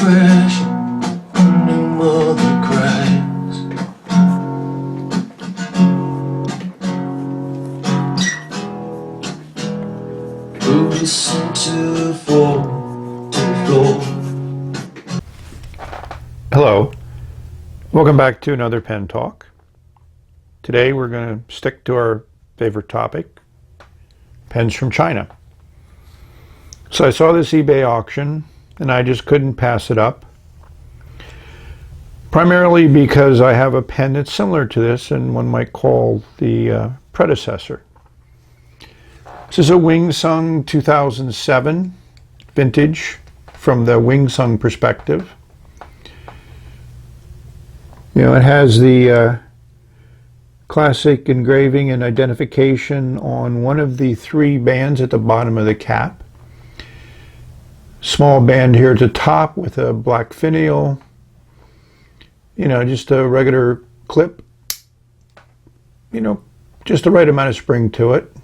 crashing under mother cries. Who listen to the fall to the floor? Hello, welcome back to another pen talk. Today we're going to stick to our favorite topic, pens from China. So I saw this eBay auction and I just couldn't pass it up. Primarily because I have a pen that's similar to this and one might call the predecessor. This is a WingSung 2007 vintage from the WingSung perspective. You know, it has the classic engraving and identification on one of the three bands at the bottom of the cap. Small band here at the top with a black finial. You know, just a regular clip. You know, just the right amount of spring to it.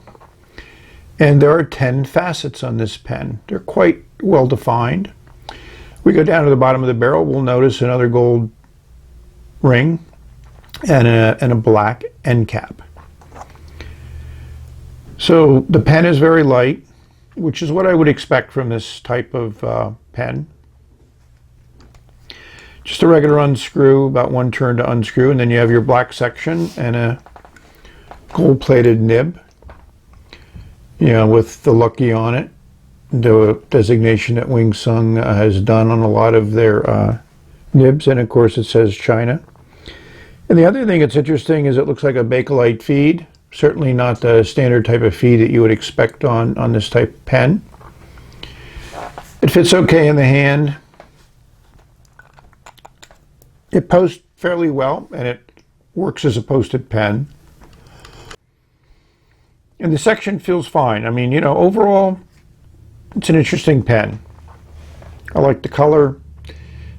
And there are 10 facets on this pen. They're quite well defined. We go down to the bottom of the barrel, we'll notice another gold ring and a black end cap. So the pen is very light, which is what I would expect from this type of pen. Just a regular unscrew, about one turn to unscrew, and then you have your black section and a gold-plated nib, you know, with the Lucky on it, the designation that WingSung has done on a lot of their nibs, and of course it says China. And the other thing that's interesting is it looks like a Bakelite feed. Certainly not the standard type of feed that you would expect on this type of pen. It fits okay in the hand. It posts fairly well and it works as a posted pen. And the section feels fine. I mean, you know, overall it's an interesting pen. I like the color,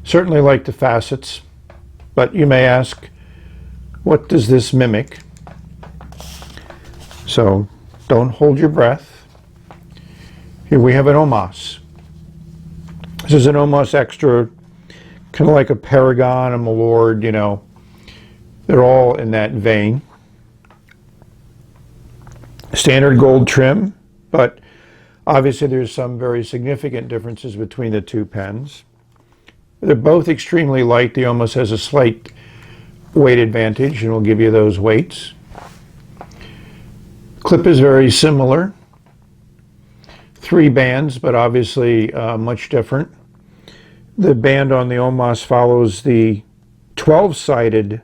certainly like the facets, but you may ask, what does this mimic? So don't hold your breath. Here we have an Omos. This is an Omos Extra, kind of like a Paragon, a Milord, you know. They're all in that vein. Standard gold trim, but obviously there's some very significant differences between the two pens. They're both extremely light. The Omos has a slight weight advantage and will give you those weights. Clip is very similar. Three bands, but obviously much different. The band on the Omos follows the 12-sided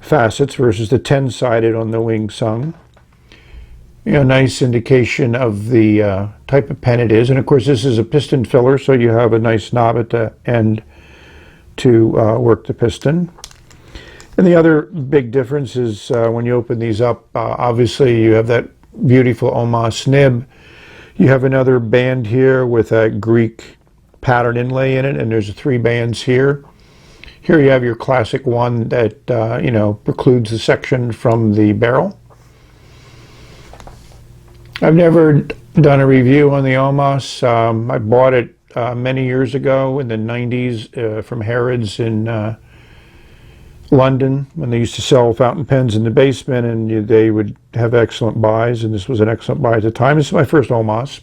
facets versus the 10-sided on the WingSung. You know, nice indication of the type of pen it is. And of course this is a piston filler, so you have a nice knob at the end to work the piston. And the other big difference is when you open these up, obviously you have that beautiful Omos nib. You have another band here with a Greek pattern inlay in it, and there's three bands here. Here you have your classic one that you know, precludes the section from the barrel. I've never done a review on the Omos. I bought it many years ago in the 90s from Harrods in London, when they used to sell fountain pens in the basement, and they would have excellent buys, and this was an excellent buy at the time. This is my first Omos.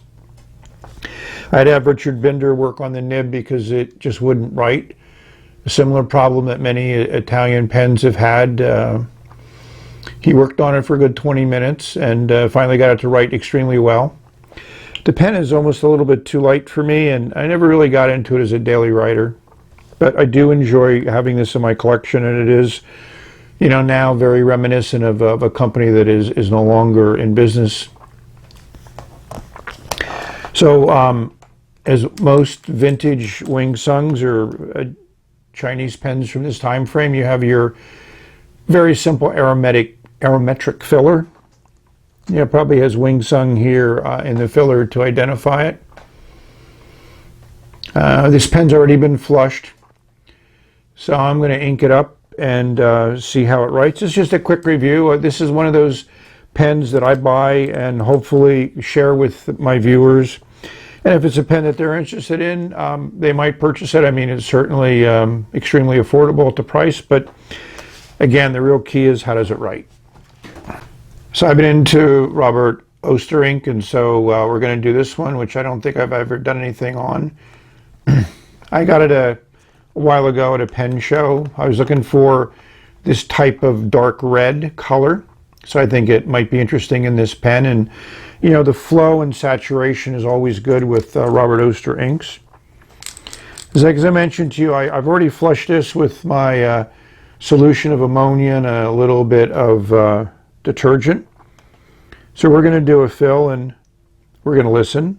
I'd have Richard Binder work on the nib because it just wouldn't write. A similar problem that many Italian pens have had. He worked on it for a good 20 minutes and finally got it to write extremely well. The pen is almost a little bit too light for me, and I never really got into it as a daily writer. But I do enjoy having this in my collection, and it is, you know, now very reminiscent of a company that is no longer in business. So, as most vintage WingSungs or Chinese pens from this time frame, you have your very simple aromatic filler. You know, probably has WingSung here in the filler to identify it. This pen's already been flushed, so I'm going to ink it up and see how it writes. It's just a quick review. This is one of those pens that I buy and hopefully share with my viewers. And if it's a pen that they're interested in, they might purchase it. I mean, it's certainly extremely affordable at the price, but again, the real key is how does it write? So I've been into Robert Oster ink, and so we're going to do this one, which I don't think I've ever done anything on. I got it a while ago at a pen show. I was looking for this type of dark red color, so I think it might be interesting in this pen. And you know, the flow and saturation is always good with Robert Oster inks. As I mentioned to you, I've already flushed this with my solution of ammonia and a little bit of detergent. So we're going to do a fill and we're going to listen.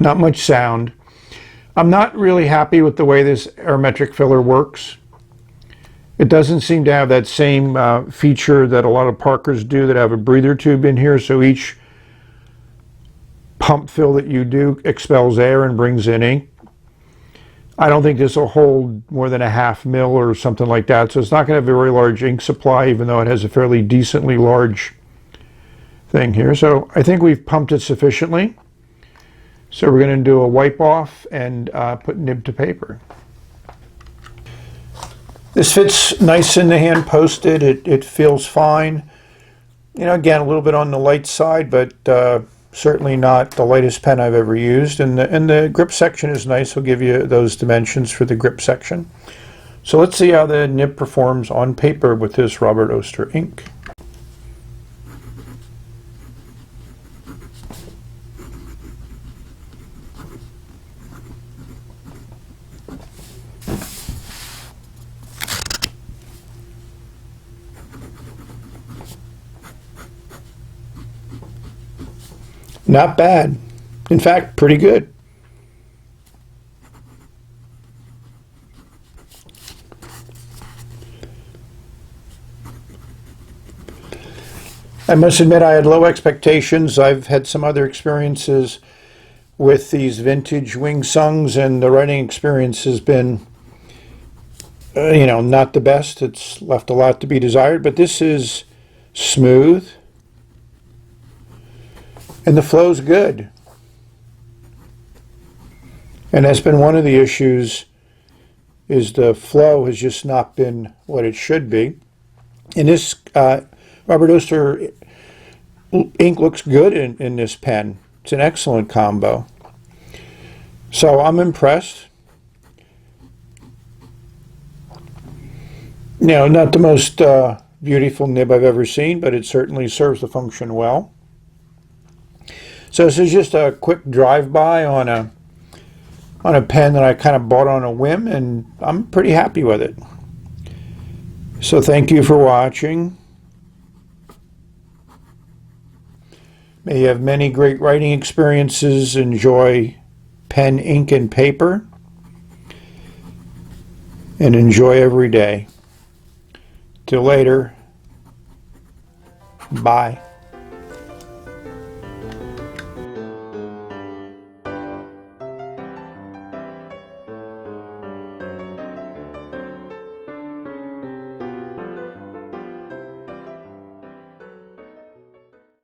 Not much sound. I'm not really happy with the way this aerometric filler works. It doesn't seem to have that same feature that a lot of Parkers do, that have a breather tube in here, so each pump fill that you do expels air and brings in ink. I don't think this will hold more than a ½ mil or something like that, so it's not going to have a very large ink supply, even though it has a fairly decently large thing here. So I think we've pumped it sufficiently. So we're going to do a wipe off and put nib to paper. This fits nice in the hand posted. It feels fine. You know, again, a little bit on the light side, but certainly not the lightest pen I've ever used. And the grip section is nice. I'll give you those dimensions for the grip section. So let's see how the nib performs on paper with this Robert Oster ink. Not bad. In fact, pretty good. I must admit I had low expectations. I've had some other experiences with these vintage WingSungs, and the writing experience has been, you know, not the best. It's left a lot to be desired, but this is smooth. And the flow's good. And that's been one of the issues, is the flow has just not been what it should be. And this Robert Oster ink looks good in this pen. It's an excellent combo. So I'm impressed. You know, not the most beautiful nib I've ever seen, but it certainly serves the function well. So this is just a quick drive-by on a pen that I kind of bought on a whim, and I'm pretty happy with it. So thank you for watching. May you have many great writing experiences. Enjoy pen, ink, and paper. And enjoy every day. Till later. Bye.